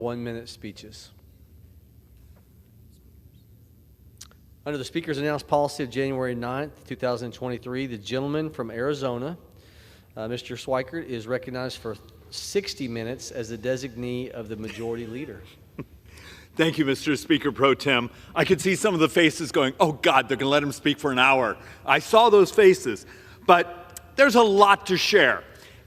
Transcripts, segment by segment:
1-minute speeches. Under the Speaker's announced policy of January 9th, 2023, the gentleman from Arizona, Mr. Schweikert, is recognized for 60 minutes as the designee of the Majority Leader. Thank you, Mr. Speaker Pro Tem. I could see some of the faces going, oh God, they're going to let him speak for an hour. I saw those faces, but there's a lot to share.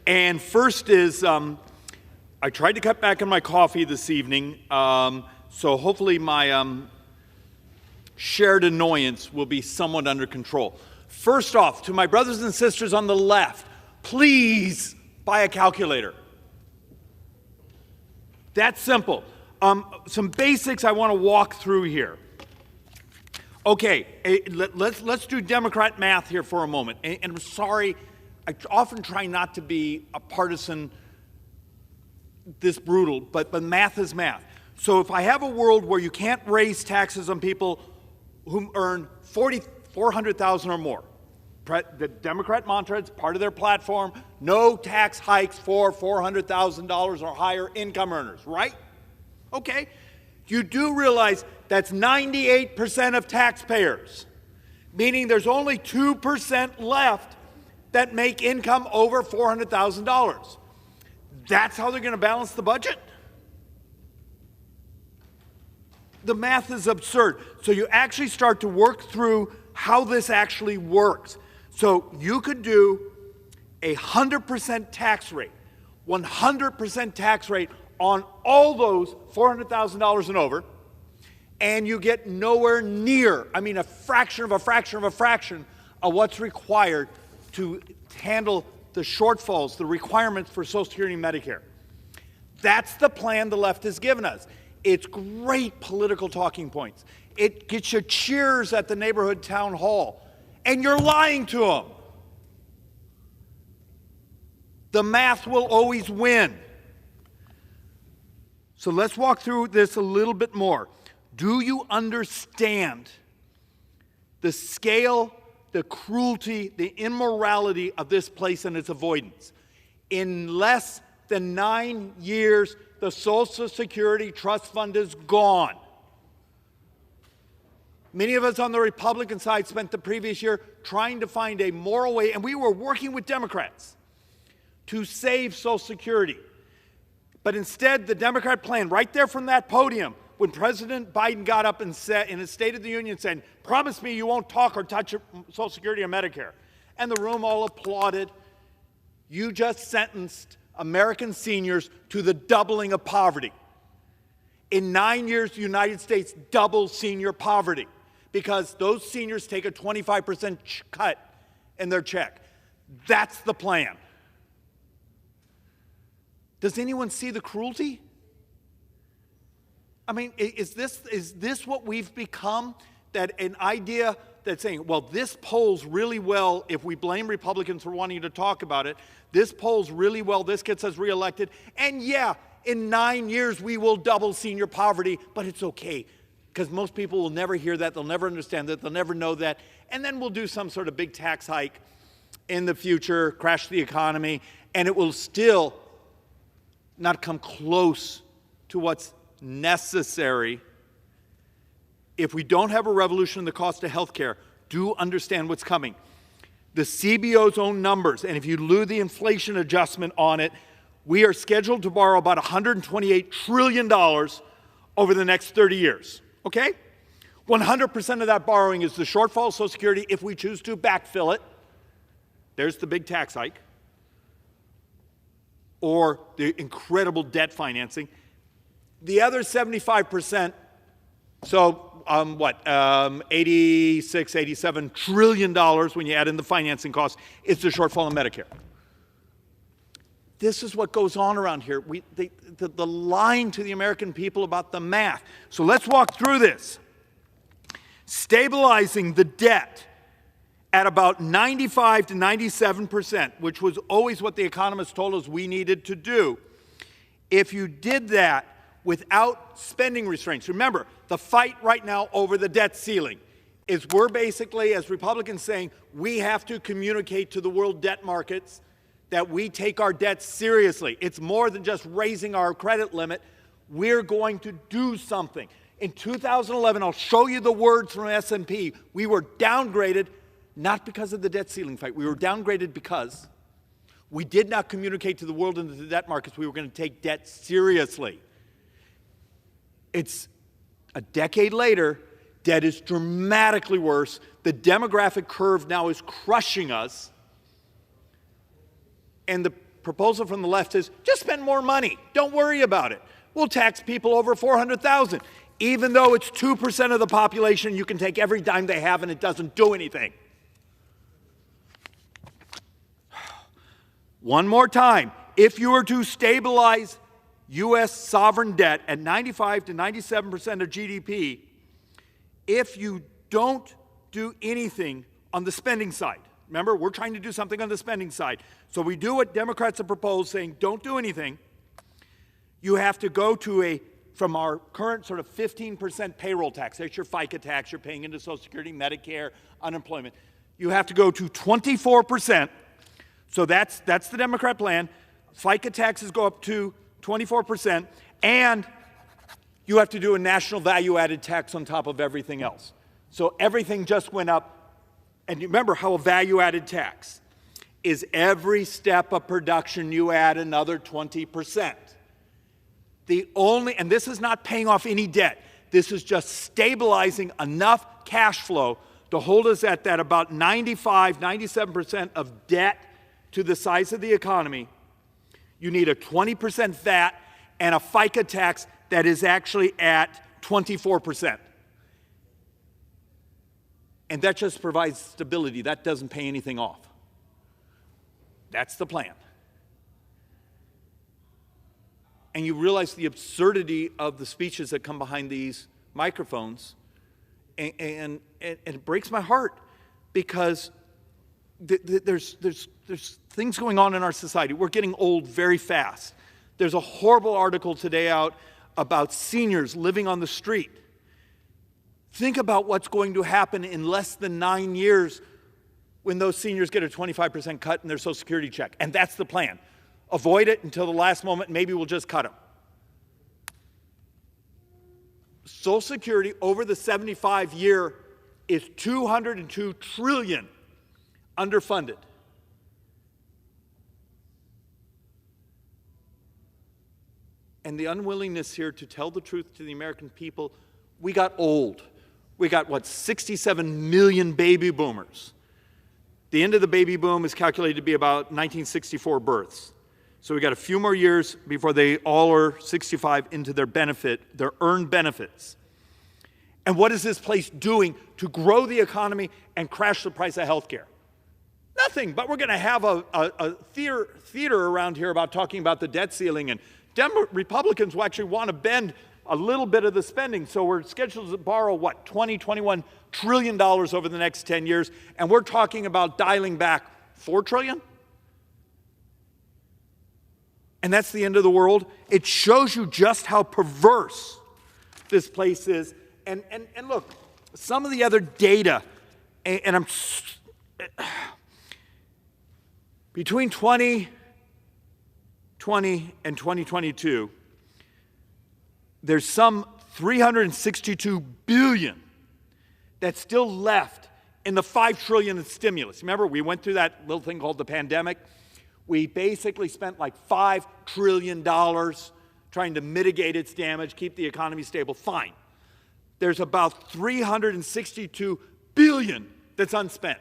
And first is, I tried to cut back on my coffee this evening, so hopefully my shared annoyance will be somewhat under control. First off, to my brothers and sisters on the left, please buy a calculator. That's simple. Some basics I want to walk through here. Okay, let's do Democrat math here for a moment. And I'm sorry, I often try not to be a partisan this brutal, but math is math. So if I have a world where you can't raise taxes on people who earn $400,000 or more, the Democrat mantra, it's part of their platform, no tax hikes for $400,000 or higher income earners, right? Okay, you do realize that's 98% of taxpayers, meaning there's only 2% left that make income over $400,000. That's how they're going to balance the budget? The math is absurd. So you actually start to work through how this actually works. So you could do a 100% tax rate, 100% tax rate on all those $400,000 and over, and you get nowhere near, I mean a fraction of a fraction of a fraction of what's required to handle the shortfalls, the requirements for Social Security and Medicare. That's the plan the left has given us. It's great political talking points. It gets you cheers at the neighborhood town hall, and you're lying to them. The math will always win. So let's walk through this a little bit more. Do you understand the scale, the cruelty, the immorality of this place and its avoidance? In less than 9 years, the Social Security Trust Fund is gone. Many of us on the Republican side spent the previous year trying to find a moral way, and we were working with Democrats to save Social Security. But instead, the Democrat plan, right there from that podium, when President Biden got up and said, in his State of the Union, said, promise me you won't talk or touch Social Security or Medicare. And the room all applauded. You just sentenced American seniors to the doubling of poverty. In 9 years, the United States doubles senior poverty because those seniors take a 25% cut in their check. That's the plan. Does anyone see the cruelty? I mean, is this what we've become? That an idea that's saying, well, this polls really well if we blame Republicans for wanting to talk about it. This polls really well, this gets us reelected. And yeah, in 9 years we will double senior poverty, but it's okay. Because most people will never hear that, they'll never understand that, they'll never know that. And then we'll do some sort of big tax hike in the future, crash the economy, and it will still not come close to what's necessary. If we don't have a revolution in the cost of health care, do understand what's coming. The CBO's own numbers, and if you do the inflation adjustment on it, we are scheduled to borrow about $128 trillion over the next 30 years, okay? 100% of that borrowing is the shortfall of Social Security if we choose to backfill it. There's the big tax hike. Or the incredible debt financing. The other 75%, so 86, $87 trillion when you add in the financing costs, is the shortfall in Medicare. This is what goes on around here. The lying to the American people about the math. So let's walk through this. Stabilizing the debt at about 95 to 97%, which was always what the economists told us we needed to do. If you did that without spending restraints, remember, the fight right now over the debt ceiling is we're basically, as Republicans, saying we have to communicate to the world debt markets that we take our debt seriously. It's more than just raising our credit limit. We're going to do something. In 2011, I'll show you the words from S&P. We were downgraded, not because of the debt ceiling fight. We were downgraded because we did not communicate to the world and to the debt markets we were going to take debt seriously. It's a decade later, debt is dramatically worse. The demographic curve now is crushing us. And the proposal from the left is, just spend more money. Don't worry about it. We'll tax people over $400,000. Even though it's 2% of the population, you can take every dime they have and it doesn't do anything. One more time. If you were to stabilize U.S. sovereign debt at 95 to 97% of GDP, if you don't do anything on the spending side, remember, we're trying to do something on the spending side. So we do what Democrats have proposed, saying don't do anything. You have to go to from our current sort of 15% payroll tax, that's your FICA tax, you're paying into Social Security, Medicare, unemployment. You have to go to 24%. So that's the Democrat plan. FICA taxes go up to 24%, and you have to do a national value-added tax on top of everything else. So everything just went up. And you remember how a value-added tax is every step of production you add another 20%. And this is not paying off any debt. This is just stabilizing enough cash flow to hold us at that about 95, 97% of debt to the size of the economy. You need a 20% VAT and a FICA tax that is actually at 24%. And that just provides stability. That doesn't pay anything off. That's the plan. And you realize the absurdity of the speeches that come behind these microphones. And it breaks my heart because there's things going on in our society. We're getting old very fast. There's a horrible article today out about seniors living on the street. Think about what's going to happen in less than 9 years when those seniors get a 25% cut in their Social Security check. And that's the plan. Avoid it until the last moment. Maybe we'll just cut them. Social Security over the 75-year is $202 trillion underfunded. And the unwillingness here to tell the truth to the American people, we got old. We got, 67 million baby boomers. The end of the baby boom is calculated to be about 1964 births. So we got a few more years before they all are 65 into their earned benefits. And what is this place doing to grow the economy and crash the price of health care? Nothing, but we're going to have a theater around here about talking about the debt ceiling, and Republicans will actually want to bend a little bit of the spending. So we're scheduled to borrow, $21 trillion over the next 10 years, and we're talking about dialing back $4 trillion? And that's the end of the world. It shows you just how perverse this place is. And look, some of the other data, and I'm between 2020 and 2022, there's some $362 billion that's still left in the $5 trillion in stimulus. Remember, we went through that little thing called the pandemic. We basically spent like $5 trillion trying to mitigate its damage, keep the economy stable. Fine. There's about $362 billion that's unspent.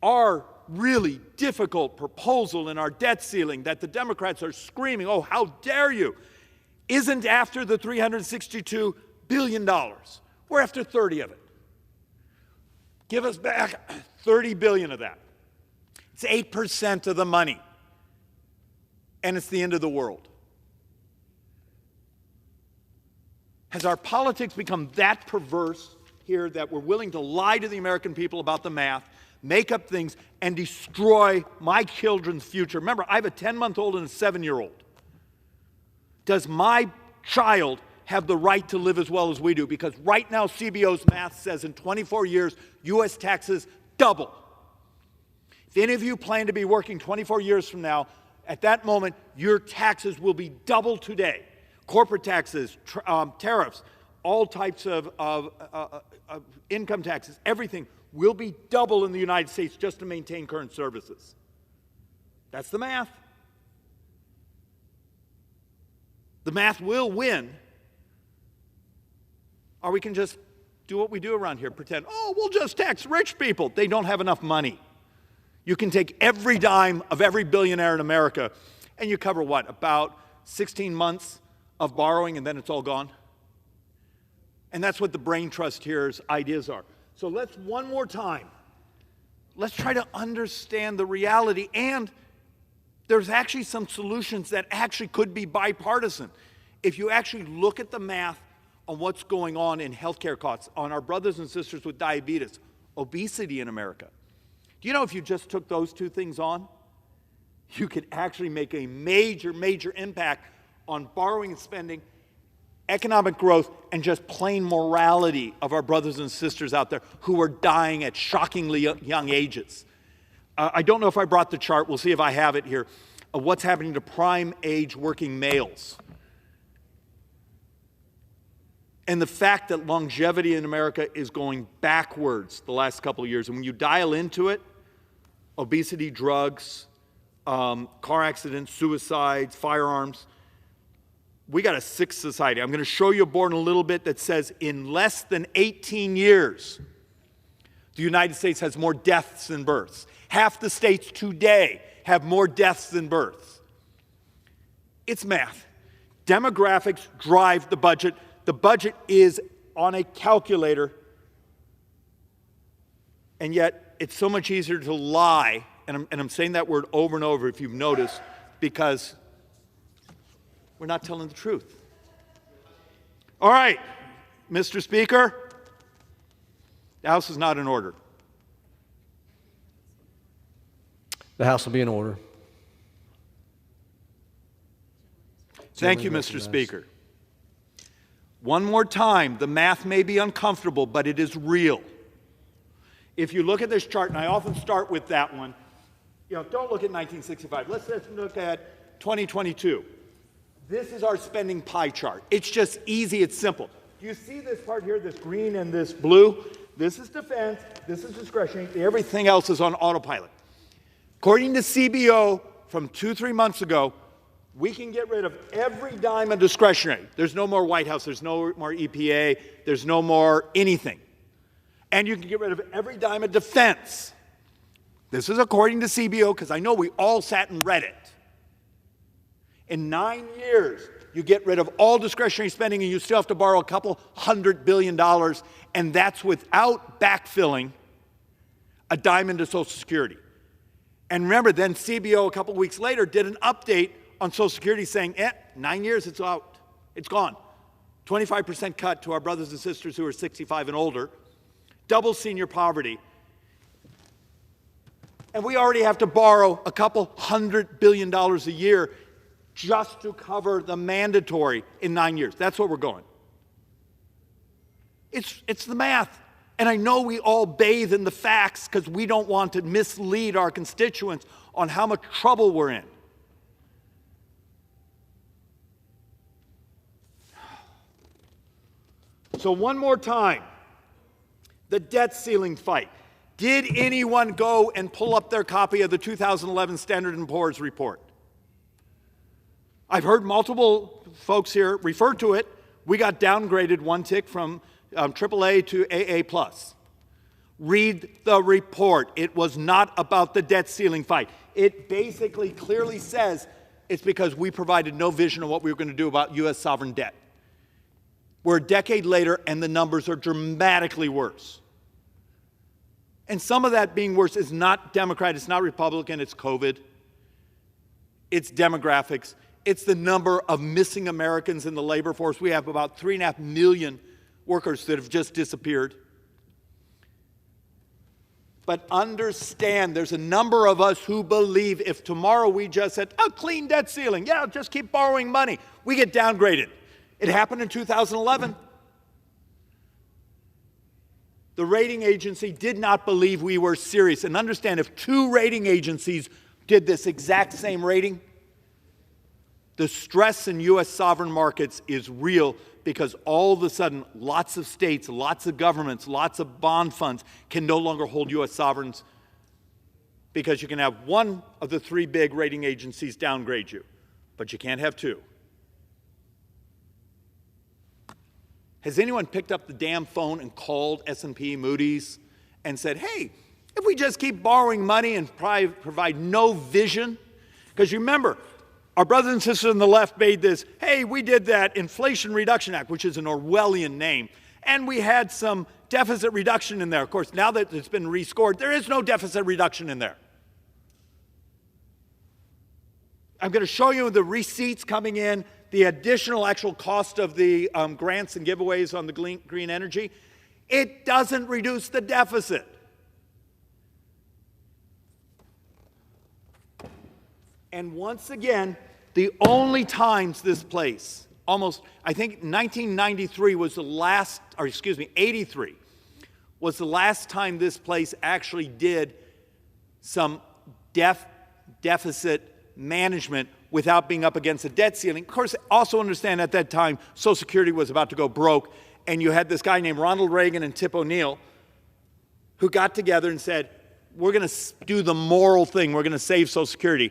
Our really difficult proposal in our debt ceiling that the Democrats are screaming, oh, how dare you, isn't after the $362 billion. We're after 30 of it. Give us back 30 billion of that. It's 8% of the money. And it's the end of the world. Has our politics become that perverse here that we're willing to lie to the American people about the math, make up things, and destroy my children's future? Remember, I have a 10-month-old and a 7-year-old. Does my child have the right to live as well as we do? Because right now, CBO's math says in 24 years, U.S. taxes double. If any of you plan to be working 24 years from now, at that moment, your taxes will be double today. Corporate taxes, tariffs, all types of income taxes, everything will be double in the United States just to maintain current services. That's the math. The math will win, or we can just do what we do around here, pretend, oh, we'll just tax rich people. They don't have enough money. You can take every dime of every billionaire in America, and you cover what, about 16 months of borrowing, and then it's all gone? And that's what the brain trust here's ideas are. So let's, one more time, let's try to understand the reality, and there's actually some solutions that actually could be bipartisan. If you actually look at the math on what's going on in healthcare costs, on our brothers and sisters with diabetes, obesity in America. Do you know if you just took those two things on, you could actually make a major, major impact on borrowing and spending, economic growth, and just plain morality of our brothers and sisters out there who are dying at shockingly young ages. I don't know if I brought the chart. We'll see if I have it here, of what's happening to prime age working males. And the fact that longevity in America is going backwards the last couple of years. And when you dial into it, obesity, drugs, car accidents, suicides, firearms, we got a sick society. I'm going to show you a board in a little bit that says in less than 18 years, the United States has more deaths than births. Half the states today have more deaths than births. It's math. Demographics drive the budget. The budget is on a calculator, and yet it's so much easier to lie, and I'm saying that word over and over if you've noticed, because we're not telling the truth. All right, Mr. Speaker, the House is not in order. The House will be in order. Thank you, Mr. Speaker. One more time, the math may be uncomfortable, but it is real. If you look at this chart, and I often start with that one, don't look at 1965. Let's look at 2022. This is our spending pie chart. It's just easy, it's simple. Do you see this part here, this green and this blue? This is defense, this is discretionary, everything else is on autopilot. According to CBO from 2-3 months ago, we can get rid of every dime of discretionary. There's no more White House, there's no more EPA, there's no more anything. And you can get rid of every dime of defense. This is according to CBO, because I know we all sat and read it. In 9 years, you get rid of all discretionary spending and you still have to borrow a couple $100 billion, and that's without backfilling a dime into Social Security. And remember, then CBO a couple weeks later did an update on Social Security saying, 9 years, it's out. It's gone. 25% cut to our brothers and sisters who are 65 and older. Double senior poverty. And we already have to borrow a couple $100 billion a year just to cover the mandatory in 9 years. That's what we're going. It's the math. And I know we all bathe in the facts because we don't want to mislead our constituents on how much trouble we're in. So one more time, the debt ceiling fight. Did anyone go and pull up their copy of the 2011 Standard & Poor's report? I've heard multiple folks here refer to it. We got downgraded one tick from AAA to AA+. Read the report. It was not about the debt ceiling fight. It basically clearly says it's because we provided no vision of what we were going to do about U.S. sovereign debt. We're a decade later, and the numbers are dramatically worse. And some of that being worse is not Democrat, it's not Republican, it's COVID. It's demographics. It's the number of missing Americans in the labor force. We have about 3.5 million workers that have just disappeared. But understand, there's a number of us who believe if tomorrow we just said, clean debt ceiling, just keep borrowing money, we get downgraded. It happened in 2011. The rating agency did not believe we were serious. And understand, if 2 rating agencies did this exact same rating, The stress in U.S. sovereign markets is real because all of a sudden, lots of states, lots of governments, lots of bond funds can no longer hold U.S. sovereigns because you can have one of the three big rating agencies downgrade you, but you can't have two. Has anyone picked up the damn phone and called S&P, Moody's, and said, hey, if we just keep borrowing money and provide no vision? Because remember, our brothers and sisters on the left made this, hey, we did that Inflation Reduction Act, which is an Orwellian name, and we had some deficit reduction in there. Of course, now that it's been rescored, there is no deficit reduction in there. I'm going to show you the receipts coming in, the additional actual cost of the grants and giveaways on the green energy. It doesn't reduce the deficit. And once again, the only times this place, I think 1993 was the last, or excuse me, 83 was the last time this place actually did some deficit management without being up against a debt ceiling. Of course, also understand at that time, Social Security was about to go broke, and you had this guy named Ronald Reagan and Tip O'Neill who got together and said, we're going to do the moral thing, we're going to save Social Security.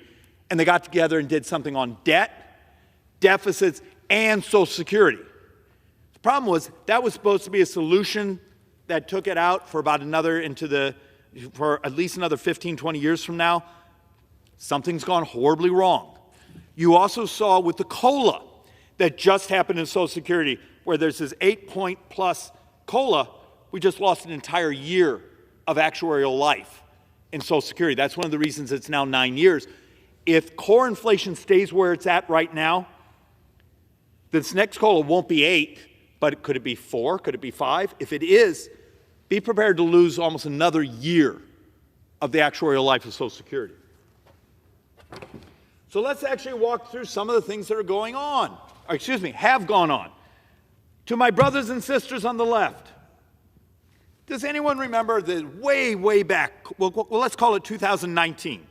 And they got together and did something on debt, deficits, and Social Security. The problem was that was supposed to be a solution that took it out for about for at least another 15, 20 years from now. Something's gone horribly wrong. You also saw with the COLA that just happened in Social Security, where there's this 8-point plus COLA, we just lost an entire year of actuarial life in Social Security. That's one of the reasons it's now 9 years. If core inflation stays where it's at right now, this next COLA won't be 8, but could it be 4? Could it be 5? If it is, be prepared to lose almost another year of the actuarial life of Social Security. So let's actually walk through some of the things that are going on, or excuse me, have gone on. To my brothers and sisters on the left, does anyone remember the way back, well let's call it 2019.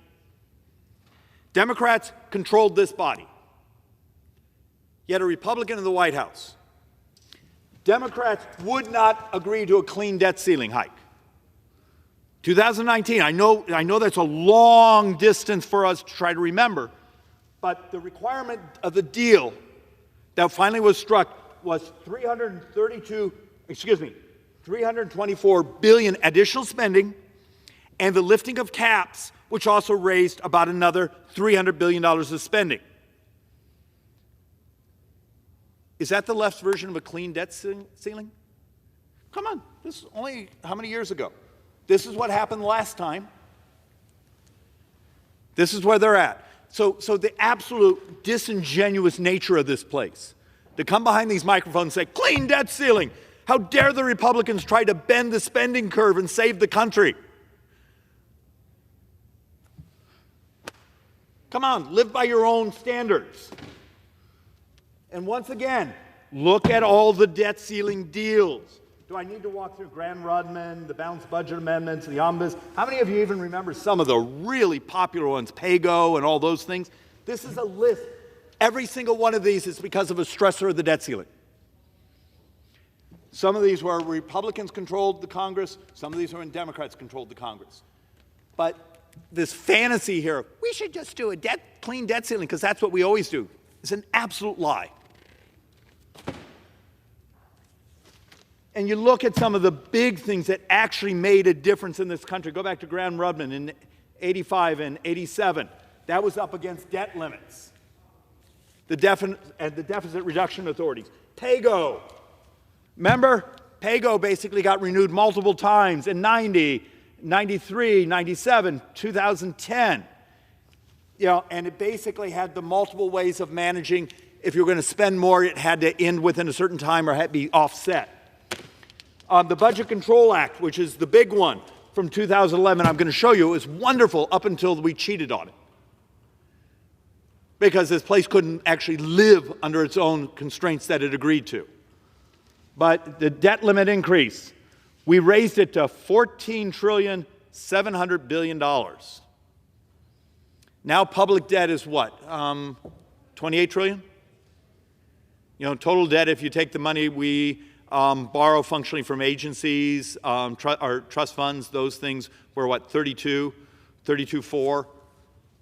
Democrats controlled this body. You had a Republican in the White House. Democrats would not agree to a clean debt ceiling hike. 2019, I know that's a long distance for us to try to remember, but the requirement of the deal that finally was struck was $324 billion additional spending and the lifting of caps, which also raised about another $300 billion of spending. Is that the left's version of a clean debt ceiling? Come on, this is only how many years ago? This is what happened last time. This is where they're at. So the absolute disingenuous nature of this place, to come behind these microphones and say, clean debt ceiling. How dare the Republicans try to bend the spending curve and save the country? Come on, live by your own standards. And once again, look at all the debt ceiling deals. Do I need to walk through Graham-Rudman, the balanced budget amendments, the omnibus? How many of you even remember some of the really popular ones, PAYGO and all those things? This is a list. Every single one of these is because of a stressor of the debt ceiling. Some of these were Republicans controlled the Congress. Some of these were when Democrats controlled the Congress. But this fantasy here, we should just do a clean debt ceiling because that's what we always do, is an absolute lie. And you look at some of the big things that actually made a difference in this country. Go back to Graham-Rudman in 85 and 87. That was up against debt limits. The deficit reduction authorities. PAYGO. Remember, PAYGO basically got renewed multiple times in 90, 93, 97, 2010. And it basically had the multiple ways of managing. If you were going to spend more, it had to end within a certain time or had to be offset. The Budget Control Act, which is the big one from 2011, I'm going to show you, it was wonderful up until we cheated on it. Because this place couldn't actually live under its own constraints that it agreed to. But the debt limit increase, we raised it to $14,700 billion. Now public debt is what? 12 28 trillion? You know, total debt, if you take the money we borrow functionally from agencies, or trust funds, those things, we're what, 32.4.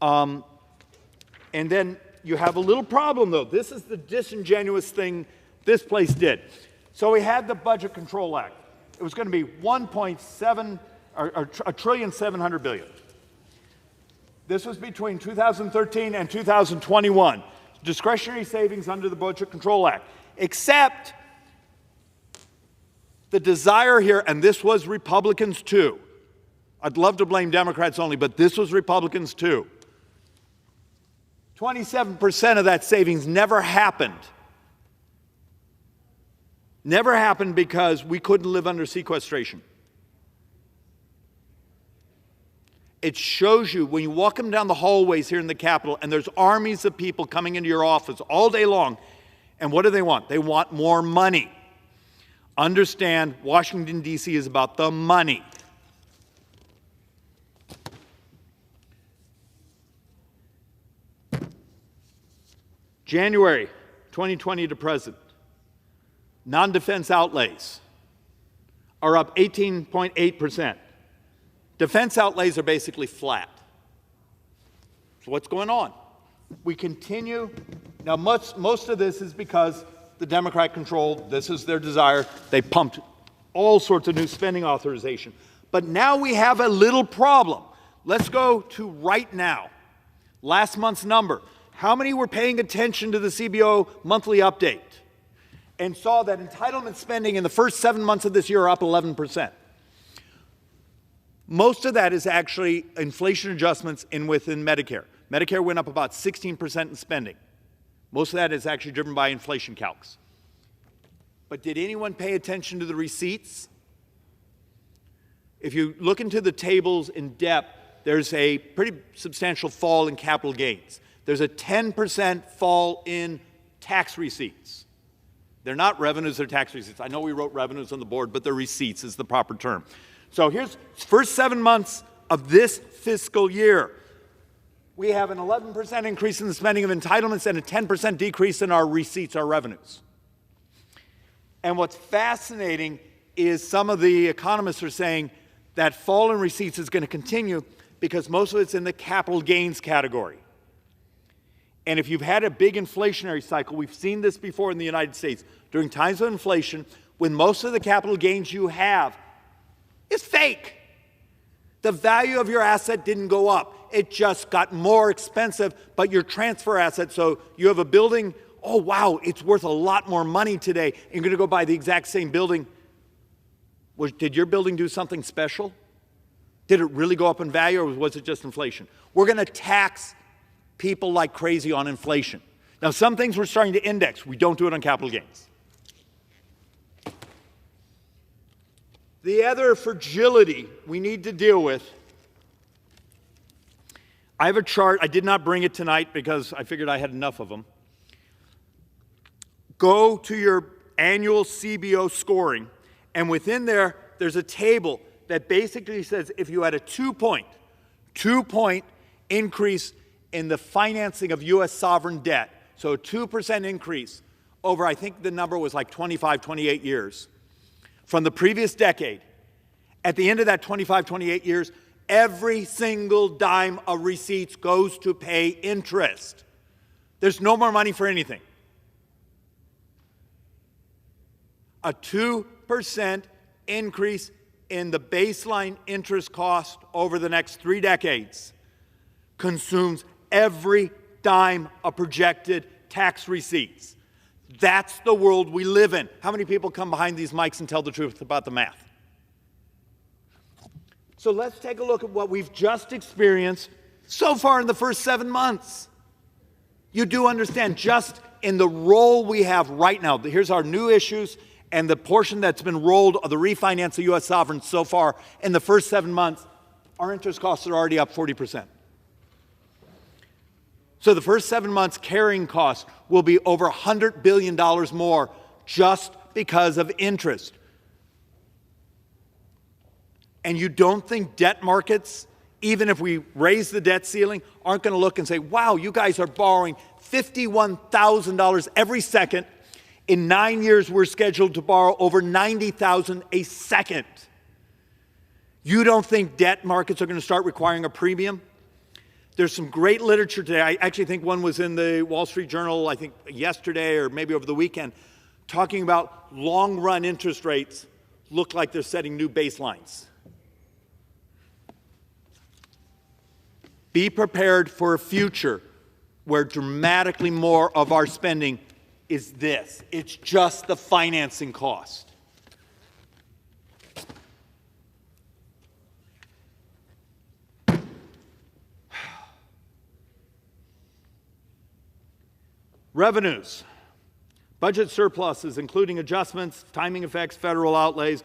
And then you have a little problem, though. This is the disingenuous thing this place did. So we had the Budget Control Act. It was going to be 1.7 or $1.7 trillion. This was between 2013 and 2021. Discretionary savings under the Budget Control Act. Except the desire here, and this was Republicans too. I'd love to blame Democrats only, but this was Republicans too. 27% of that savings never happened. Never happened because we couldn't live under sequestration. It shows you when you walk them down the hallways here in the Capitol and there's armies of people coming into your office all day long, and what do they want? They want more money. Understand, Washington, D.C. is about the money. January 2020 to present, non-defense outlays are up 18.8%. Defense outlays are basically flat. So what's going on? We continue. Now, most of this is because the Democrat controlled, this is their desire. They pumped all sorts of new spending authorization. But now we have a little problem. Let's go to right now. Last month's number. How many were paying attention to the CBO monthly update and saw that entitlement spending in the first 7 months of this year are up 11%? Most of that is actually inflation adjustments within Medicare. Medicare went up about 16% in spending. Most of that is actually driven by inflation calcs. But did anyone pay attention to the receipts? If you look into the tables in depth, there's a pretty substantial fall in capital gains. There's a 10% fall in tax receipts. They're not revenues, they're tax receipts. I know we wrote revenues on the board, but they're receipts is the proper term. So here's first 7 months of this fiscal year. We have an 11% increase in the spending of entitlements and a 10% decrease in our receipts, our revenues. And what's fascinating is some of the economists are saying that fall in receipts is going to continue because most of it's in the capital gains category. And if you've had a big inflationary cycle, we've seen this before in the United States, during times of inflation, when most of the capital gains you have is fake. The value of your asset didn't go up. It just got more expensive, but your transfer asset, so you have a building, oh wow, it's worth a lot more money today. You're going to go buy the exact same building. Did your building do something special? Did it really go up in value, or was it just inflation? We're going to tax people like crazy on inflation. Now, some things we're starting to index. We don't do it on capital gains. The other fragility we need to deal with, I have a chart. I did not bring it tonight because I figured I had enough of them. Go to your annual CBO scoring, and within there, there's a table that basically says if you had a two-point increase in the financing of U.S. sovereign debt, so a 2% increase over, I think the number was like 25, 28 years, from the previous decade, at the end of that 25, 28 years, every single dime of receipts goes to pay interest. There's no more money for anything. A 2% increase in the baseline interest cost over the next 3 decades consumes every dime of projected tax receipts. That's the world we live in. How many people come behind these mics and tell the truth about the math? So let's take a look at what we've just experienced so far in the first 7 months. You do understand just in the role we have right now, here's our new issues and the portion that's been rolled of the refinance of U.S. sovereigns so far in the first 7 months, our interest costs are already up 40%. So the first 7 months carrying costs will be over $100 billion more just because of interest. And you don't think debt markets, even if we raise the debt ceiling, aren't going to look and say, wow, you guys are borrowing $51,000 every second. In 9 years, we're scheduled to borrow over $90,000 a second. You don't think debt markets are going to start requiring a premium? There's some great literature today. I actually think one was in the Wall Street Journal, I think yesterday or maybe over the weekend, talking about long-run interest rates look like they're setting new baselines. Be prepared for a future where dramatically more of our spending is this. It's just the financing cost. Revenues. Budget surpluses, including adjustments, timing effects, federal outlays,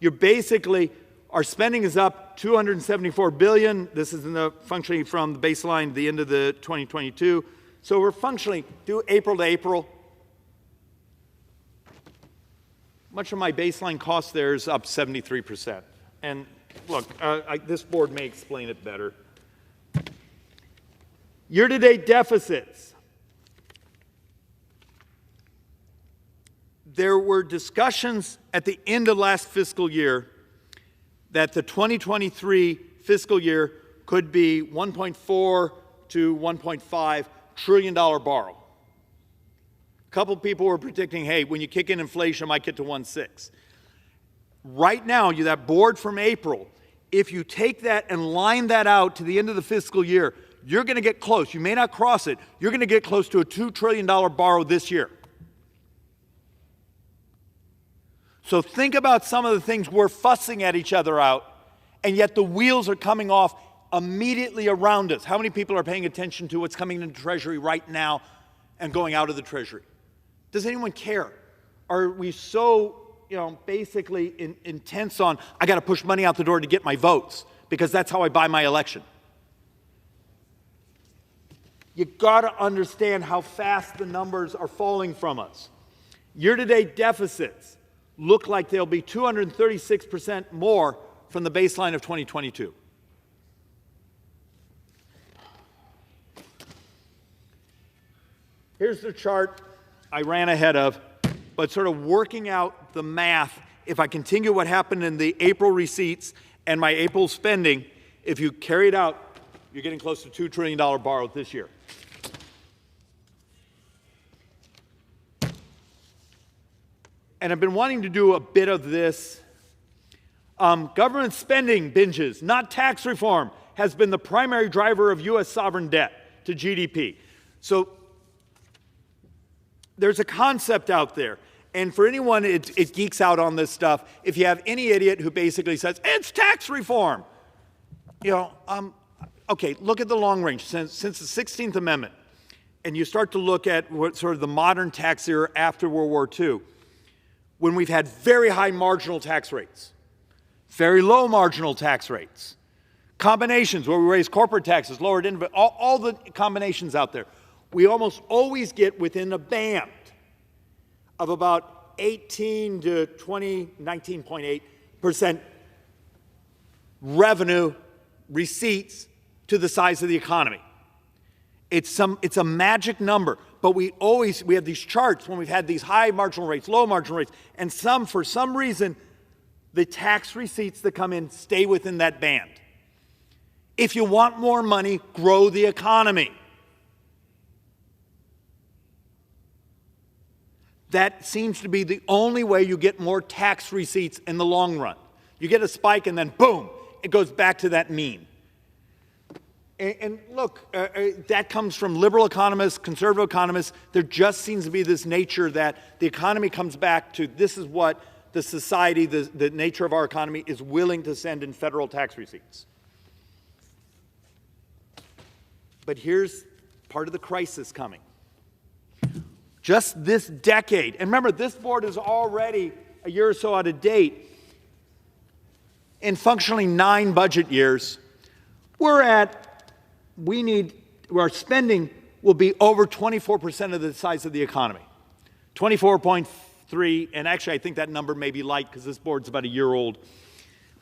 You're basically, our spending is up $274 billion. This is in the functionally from the baseline, the end of the 2022. So we're functionally, do April to April. Much of my baseline cost there is up 73%. And look, this board may explain it better. Year-to-date deficits. There were discussions at the end of last fiscal year that the 2023 fiscal year could be $1.4 to $1.5 trillion borrow. A couple people were predicting, hey, when you kick in inflation, it might get to 1.6. Right now, that board from April, if you take that and line that out to the end of the fiscal year, you're going to get close. You may not cross it. You're going to get close to a $2 trillion borrow this year. So think about some of the things we're fussing at each other out, and yet the wheels are coming off immediately around us. How many people are paying attention to what's coming into Treasury right now and going out of the Treasury? Does anyone care? Are we so, basically intense on, I got to push money out the door to get my votes because that's how I buy my election? You got to understand how fast the numbers are falling from us. Year-to-date deficits look like they'll be 236% more from the baseline of 2022. Here's the chart I ran ahead of, but sort of working out the math. If I continue what happened in the April receipts and my April spending, if you carry it out, you're getting close to $2 trillion borrowed this year. And I've been wanting to do a bit of this. Government spending binges, not tax reform, has been the primary driver of U.S. sovereign debt to GDP. So there's a concept out there. And for anyone it geeks out on this stuff, if you have any idiot who basically says, it's tax reform. Okay, look at the long range. Since the 16th Amendment, and you start to look at what sort of the modern tax era after World War II, when we've had very high marginal tax rates, very low marginal tax rates, combinations where we raise corporate taxes, lowered income, all the combinations out there, we almost always get within a band of about 18 to 19.8% revenue receipts to the size of the economy. It's a magic number, but we have these charts when we've had these high marginal rates, low marginal rates, and for some reason, the tax receipts that come in stay within that band. If you want more money, grow the economy. That seems to be the only way you get more tax receipts in the long run. You get a spike and then boom, it goes back to that mean. And look, that comes from liberal economists, conservative economists. There just seems to be this nature that the economy comes back to this is what the society, the nature of our economy is willing to send in federal tax receipts. But here's part of the crisis coming. Just this decade, and remember, this board is already a year or so out of date. In functionally 9 budget years, our spending will be over 24% of the size of the economy. 24.3, and actually I think that number may be light because this board's about a year old.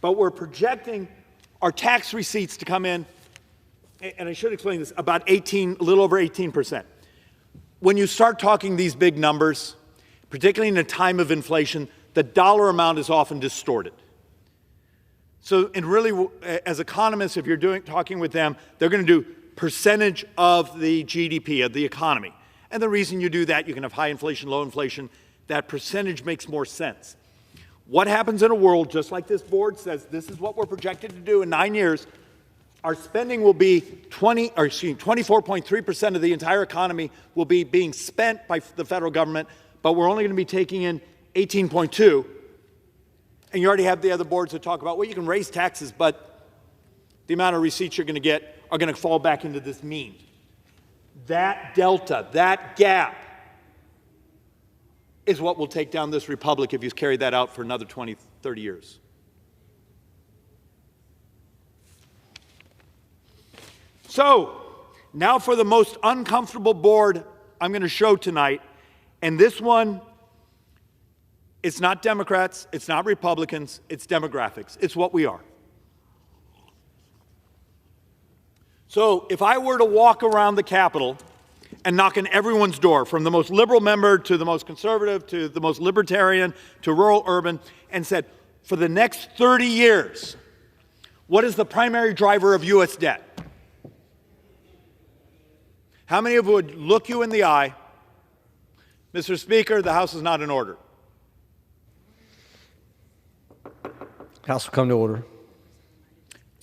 But we're projecting our tax receipts to come in and I should explain this, about 18, a little over 18%. When you start talking these big numbers, particularly in a time of inflation, the dollar amount is often distorted. So, and really, as economists, if you're talking with them, they're going to do percentage of the GDP, of the economy. And the reason you do that, you can have high inflation, low inflation, that percentage makes more sense. What happens in a world, just like this board says, this is what we're projected to do in 9 years, our spending will be 24.3% of the entire economy will be being spent by the federal government, but we're only going to be taking in 18.2. And you already have the other boards that talk about, well, you can raise taxes, but the amount of receipts you're going to get are going to fall back into this mean. That delta, that gap, is what will take down this republic if you carry that out for another 20, 30 years. So, now for the most uncomfortable board I'm going to show tonight, and this one, it's not Democrats, it's not Republicans, it's demographics. It's what we are. So, if I were to walk around the Capitol and knock on everyone's door, from the most liberal member to the most conservative to the most libertarian to rural urban, and said, for the next 30 years, what is the primary driver of U.S. debt? How many of you would look you in the eye, Mr. Speaker, the House is not in order? House will come to order.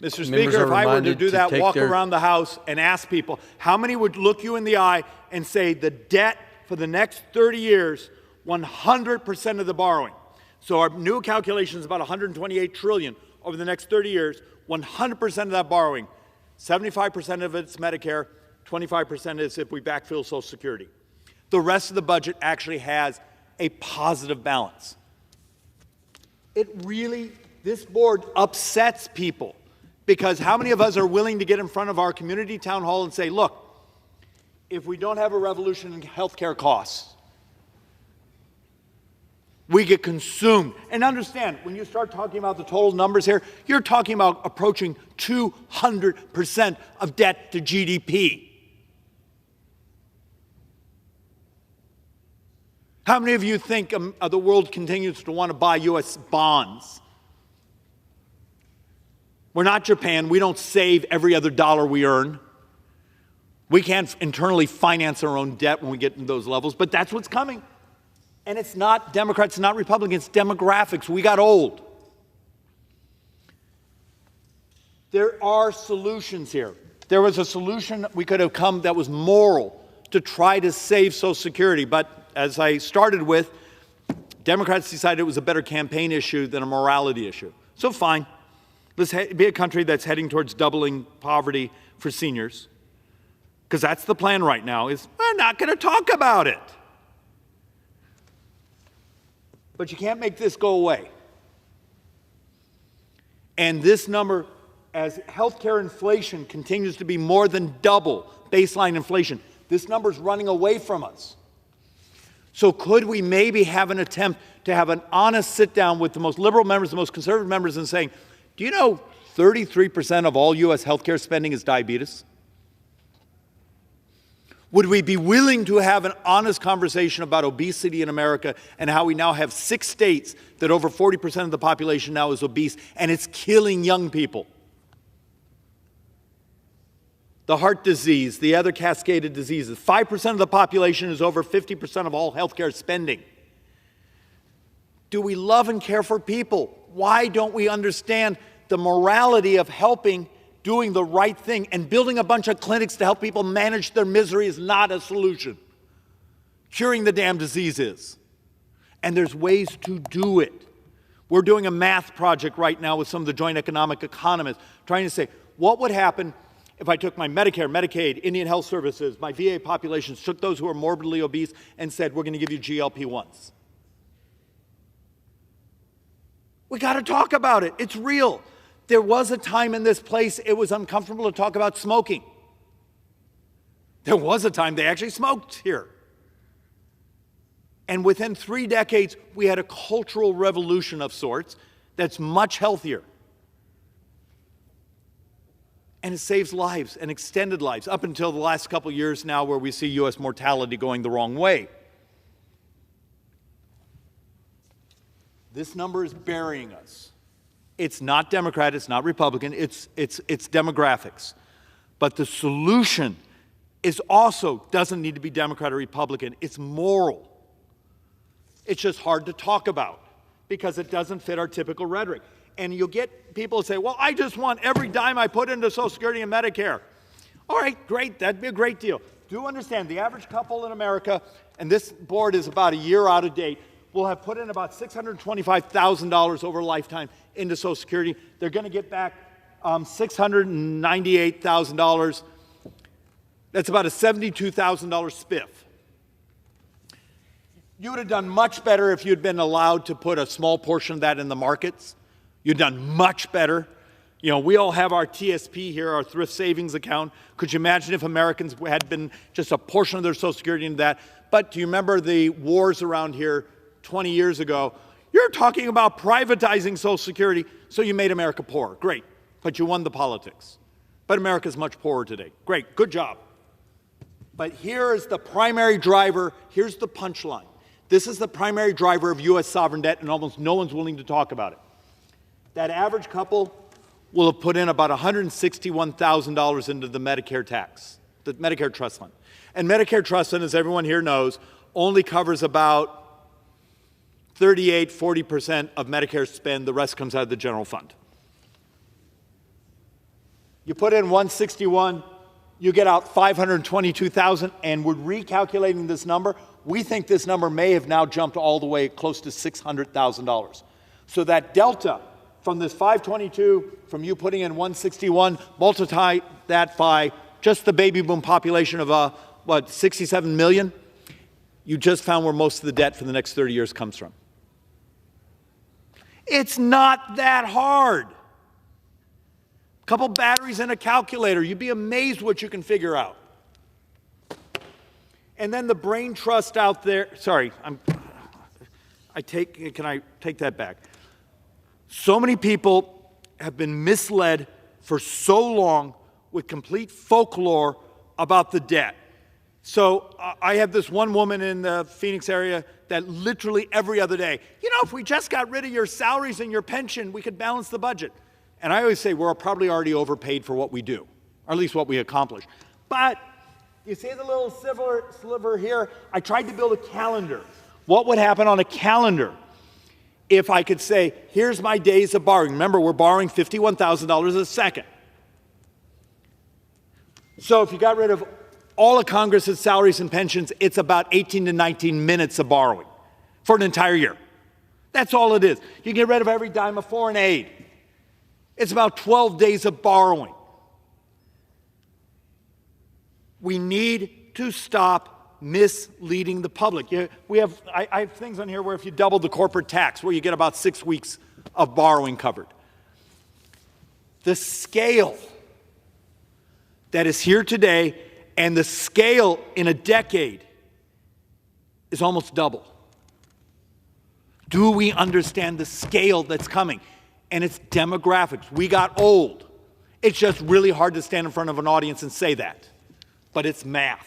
Mr. Speaker, if I were to do that, walk around the House and ask people, how many would look you in the eye and say the debt for the next 30 years, 100% of the borrowing? So our new calculation is about $128 trillion over the next 30 years, 100% of that borrowing, 75% of it's Medicare, 25% is if we backfill Social Security. The rest of the budget actually has a positive balance. It really, this board upsets people, because how many of us are willing to get in front of our community town hall and say, look, if we don't have a revolution in healthcare costs, we get consumed. And understand, when you start talking about the total numbers here, you're talking about approaching 200% of debt to GDP. How many of you think the world continues to want to buy U.S. bonds? We're not Japan. We don't save every other dollar we earn. We can't internally finance our own debt when we get to those levels, but that's what's coming. And it's not Democrats, it's not Republicans, it's demographics. We got old. There are solutions here. There was a solution we could have come that was moral to try to save Social Security, but as I started with, Democrats decided it was a better campaign issue than a morality issue. So fine. Let's be a country that's heading towards doubling poverty for seniors, because that's the plan right now, is we're not going to talk about it. But you can't make this go away. And this number, as healthcare inflation continues to be more than double baseline inflation, this number is running away from us. So could we maybe have an attempt to have an honest sit down with the most liberal members, the most conservative members, and saying, do you know 33% of all U.S. healthcare spending is diabetes? Would we be willing to have an honest conversation about obesity in America and how we now have 6 states that over 40% of the population now is obese, and it's killing young people? The heart disease, the other cascaded diseases. 5% of the population is over 50% of all healthcare spending. Do we love and care for people? Why don't we understand the morality of helping, doing the right thing, and building a bunch of clinics to help people manage their misery is not a solution. Curing the damn disease is. And there's ways to do it. We're doing a math project right now with some of the joint economic economists, trying to say, what would happen if I took my Medicare, Medicaid, Indian Health Services, my VA populations, took those who are morbidly obese and said, we're going to give you GLP-1s. We got to talk about it. It's real. There was a time in this place it was uncomfortable to talk about smoking. There was a time they actually smoked here. And within 3 decades, we had a cultural revolution of sorts that's much healthier. And it saves lives and extended lives up until the last couple years now where we see U.S. mortality going the wrong way. This number is burying us. It's not Democrat, it's not Republican, it's demographics. But the solution is also doesn't need to be Democrat or Republican, it's moral. It's just hard to talk about because it doesn't fit our typical rhetoric. And you'll get people say, well, I just want every dime I put into Social Security and Medicare. All right, great, that'd be a great deal. Do understand the average couple in America, and this board is about a year out of date, will have put in about $625,000 over a lifetime into Social Security. They're going to get back $698,000. That's about a $72,000 spiff. You would have done much better if you'd been allowed to put a small portion of that in the markets. You'd done much better. You know, we all have our TSP here, our thrift savings account. Could you imagine if Americans had been just a portion of their Social Security into that? But do you remember the wars around here 20 years ago? You're talking about privatizing Social Security, so you made America poorer. Great, but you won the politics. But America's much poorer today. Great, good job. But here is the primary driver. Here's the punchline. This is the primary driver of U.S. sovereign debt, and almost no one's willing to talk about it. That average couple will have put in about $161,000 into the Medicare tax, the Medicare Trust Fund. And Medicare Trust Fund, as everyone here knows, only covers about 40% of Medicare spend. The rest comes out of the general fund. You put in 161, you get out 522,000, and we're recalculating this number. We think this number may have now jumped all the way close to $600,000. So that delta from this 522, from you putting in 161, multiply that by just the baby boom population of, 67 million, you just found where most of the debt for the next 30 years comes from. It's not that hard. A couple batteries and a calculator, you'd be amazed what you can figure out. And then the brain trust out there, sorry, can I take that back? So many people have been misled for so long with complete folklore about the debt. So I have this one woman in the Phoenix area that literally every other day, you know, if we just got rid of your salaries and your pension, we could balance the budget. And I always say we're probably already overpaid for what we do, or at least what we accomplish. But you see the little sliver here? I tried to build a calendar. What would happen on a calendar if I could say, here's my days of borrowing? Remember, we're borrowing $51,000 a second. So if you got rid of all of Congress's salaries and pensions, it's about 18 to 19 minutes of borrowing for an entire year. That's all it is. You get rid of every dime of foreign aid. It's about 12 days of borrowing. We need to stop misleading the public. I have things on here where if you double the corporate tax, where you get about 6 weeks of borrowing covered. The scale that is here today and the scale in a decade is almost double. Do we understand the scale that's coming? And it's demographics. We got old. It's just really hard to stand in front of an audience and say that. But it's math.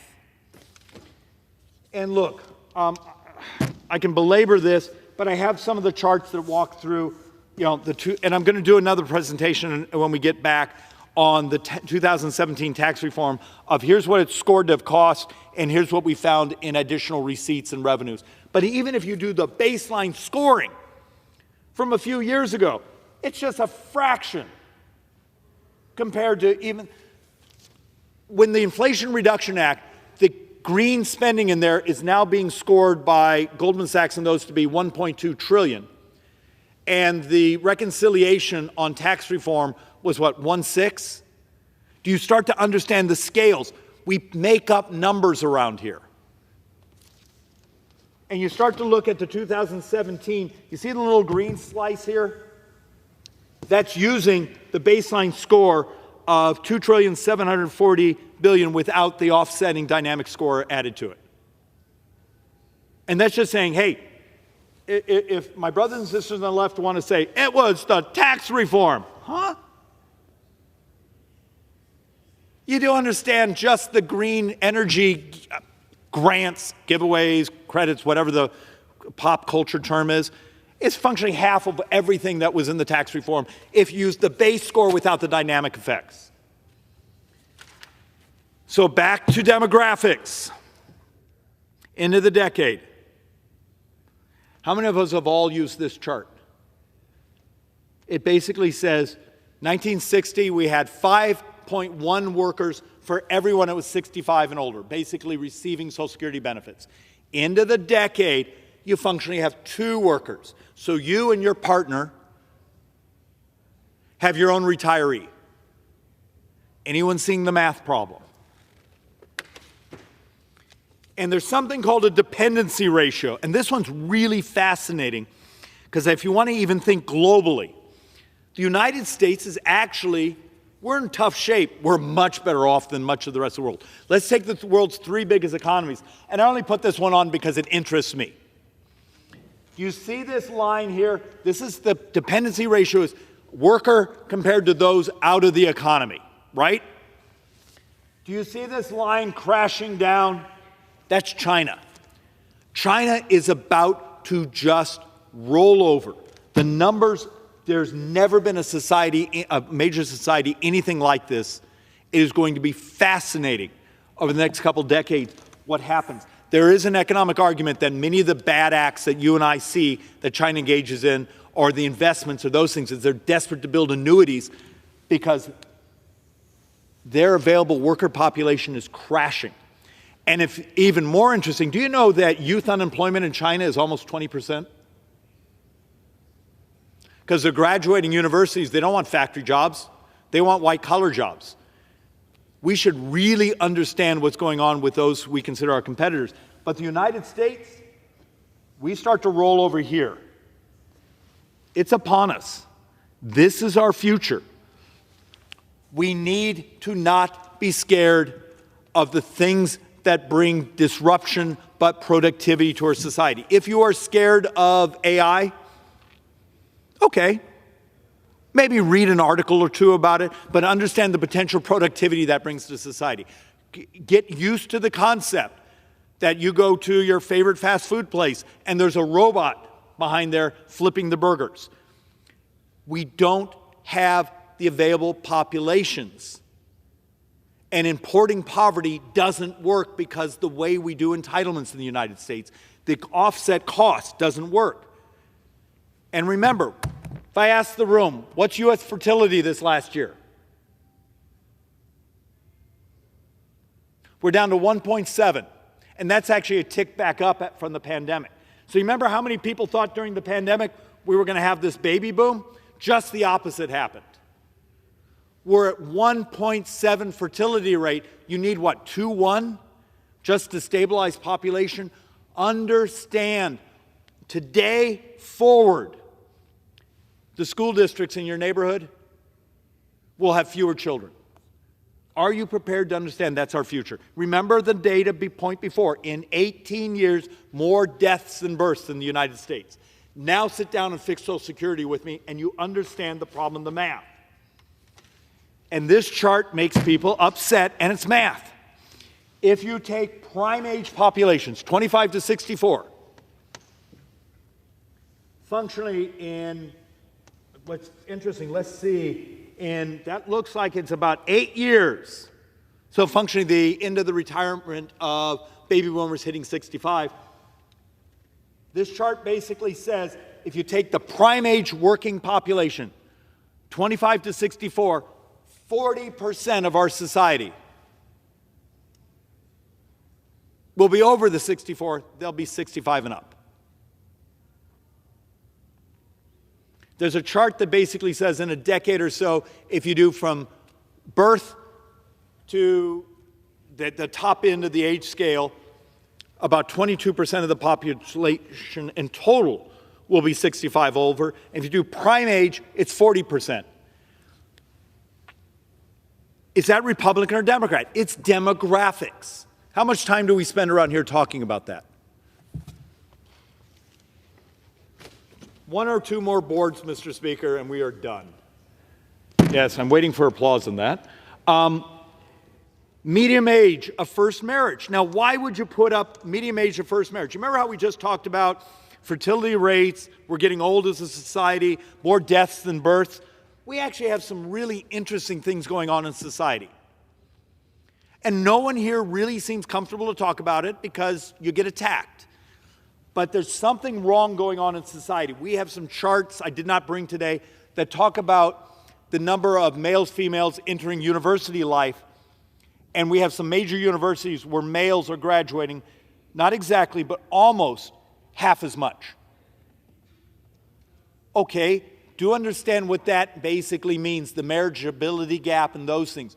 And look, I can belabor this, but I have some of the charts that walk through, the two, and I'm going to do another presentation when we get back on the 2017 tax reform of here's what it's scored to have cost, and here's what we found in additional receipts and revenues. But even if you do the baseline scoring from a few years ago, it's just a fraction compared to even when the Inflation Reduction Act, the green spending in there is now being scored by Goldman Sachs and those to be $1.2 trillion. And the reconciliation on tax reform was what, 1.6? Do you start to understand the scales? We make up numbers around here. And you start to look at the 2017, you see the little green slice here? That's using the baseline score of $2.74 trillion without the offsetting dynamic score added to it. And that's just saying, hey, if my brothers and sisters on the left want to say, it was the tax reform, huh? You do understand just the green energy grants, giveaways, credits, whatever the pop culture term is functionally half of everything that was in the tax reform if you use the base score without the dynamic effects. So back to demographics. End of the decade. How many of us have all used this chart? It basically says 1960 we had 5.1 workers for everyone that was 65 and older, basically receiving Social Security benefits. End of the decade, you functionally have 2 workers. So you and your partner have your own retiree. Anyone seeing the math problem? And there's something called a dependency ratio. And this one's really fascinating because if you want to even think globally, the United States is actually, we're in tough shape. We're much better off than much of the rest of the world. Let's take the world's 3 biggest economies. And I only put this one on because it interests me. You see this line here? This is the dependency ratio is worker compared to those out of the economy, right? Do you see this line crashing down? That's China. China is about to just roll over. The numbers, there's never been a society, a major society, anything like this. It is going to be fascinating over the next couple decades what happens. There is an economic argument that many of the bad acts that you and I see that China engages in, or the investments or those things, is they're desperate to build annuities because their available worker population is crashing. And if even more interesting, do you know that youth unemployment in China is almost 20%? Because they're graduating universities, they don't want factory jobs, they want white-collar jobs. We should really understand what's going on with those we consider our competitors. But the United States, we start to roll over here. It's upon us. This is our future. We need to not be scared of the things that bring disruption but productivity to our society. If you are scared of AI, okay, maybe read an article or 2 about it, but understand the potential productivity that brings to society. Get used to the concept that you go to your favorite fast food place and there's a robot behind there flipping the burgers. We don't have the available populations. And importing poverty doesn't work because the way we do entitlements in the United States, the offset cost doesn't work. And remember, if I ask the room, what's U.S. fertility this last year? We're down to 1.7, and that's actually a tick back up from the pandemic. So you remember how many people thought during the pandemic we were going to have this baby boom? Just the opposite happened. We're at 1.7 fertility rate. You need what, 2.1 just to stabilize population? Understand, today forward, the school districts in your neighborhood will have fewer children. Are you prepared to understand that's our future? Remember the data point before. In 18 years, more deaths than births in the United States. Now sit down and fix Social Security with me, and you understand the problem in the math. And this chart makes people upset, and it's math. If you take prime age populations, 25 to 64, functionally in, what's interesting, let's see, and that looks like it's about 8 years. So functionally the end of the retirement of baby boomers hitting 65. This chart basically says if you take the prime age working population, 25 to 64, 40% of our society will be over the 64, they'll be 65 and up. There's a chart that basically says in a decade or so, if you do from birth to the top end of the age scale, about 22% of the population in total will be 65 over. And if you do prime age, it's 40%. Is that Republican or Democrat? It's demographics. How much time do we spend around here talking about that? 1 or 2 more boards, Mr. Speaker, and we are done. Yes, I'm waiting for applause on that. Medium age of first marriage. Now, why would you put up medium age of first marriage? You remember how we just talked about fertility rates, we're getting old as a society, more deaths than births? We actually have some really interesting things going on in society. And no one here really seems comfortable to talk about it because you get attacked. But there's something wrong going on in society. We have some charts I did not bring today that talk about the number of males, females entering university life. And we have some major universities where males are graduating, not exactly, but almost half as much. Okay, do you understand what that basically means, the marriageability gap and those things?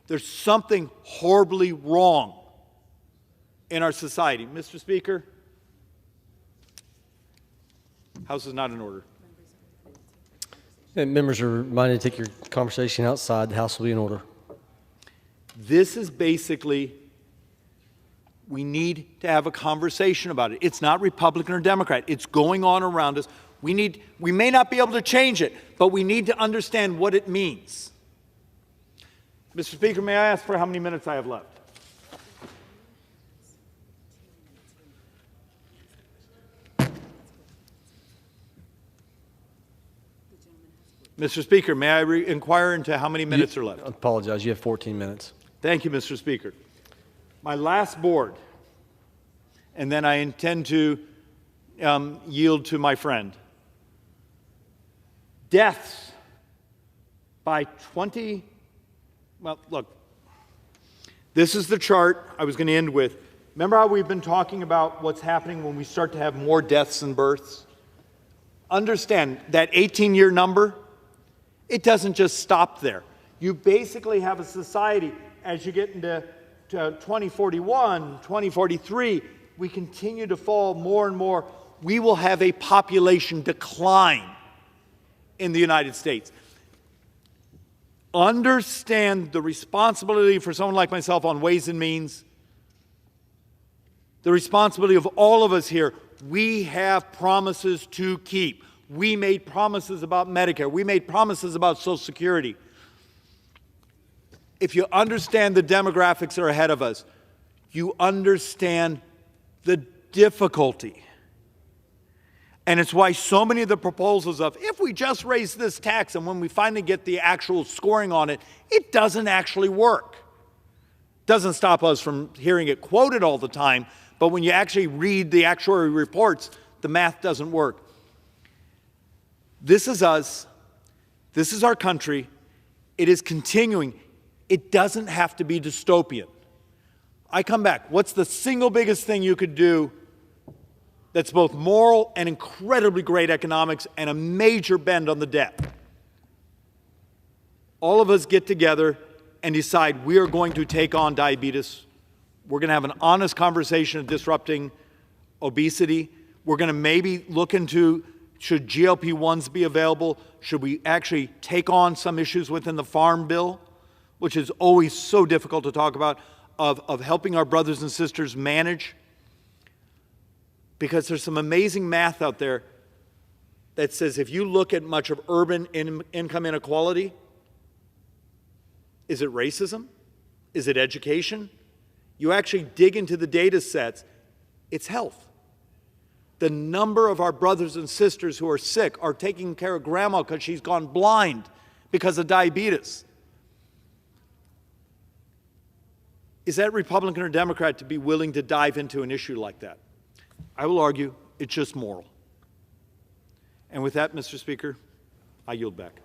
There's something horribly wrong in our society. Mr. Speaker, House is not in order. And members are reminded to take your conversation outside. The House will be in order. This is basically, we need to have a conversation about it. It's not Republican or Democrat. It's going on around us. We may not be able to change it, but we need to understand what it means. Mr. Speaker, may I ask for how many minutes I have left? Mr. Speaker, may I inquire into how many minutes are left? I apologize. You have 14 minutes. Thank you, Mr. Speaker. My last board, and then I intend to yield to my friend. Deaths by 20, well, look, this is the chart I was going to end with. Remember how we've been talking about what's happening when we start to have more deaths than births? Understand that 18-year number, it doesn't just stop there. You basically have a society, as you get into 2041, 2043, we continue to fall more and more. We will have a population decline in the United States. Understand the responsibility for someone like myself on Ways and Means, the responsibility of all of us here. We have promises to keep. We made promises about Medicare. We made promises about Social Security. If you understand the demographics that are ahead of us, you understand the difficulty. And it's why so many of the proposals of, if we just raise this tax, and when we finally get the actual scoring on it, it doesn't actually work. Doesn't stop us from hearing it quoted all the time, but when you actually read the actuary reports, the math doesn't work. This is us. This is our country. It is continuing. It doesn't have to be dystopian. I come back. What's the single biggest thing you could do that's both moral and incredibly great economics and a major bend on the debt? All of us get together and decide we are going to take on diabetes. We're going to have an honest conversation of disrupting obesity. We're going to maybe look into, should GLP-1s be available? Should we actually take on some issues within the Farm Bill, which is always so difficult to talk about, of helping our brothers and sisters manage? Because there's some amazing math out there that says if you look at much of urban income inequality, is it racism? Is it education? You actually dig into the data sets, it's health. The number of our brothers and sisters who are sick are taking care of grandma because she's gone blind because of diabetes. Is that Republican or Democrat to be willing to dive into an issue like that? I will argue it's just moral. And with that, Mr. Speaker, I yield back.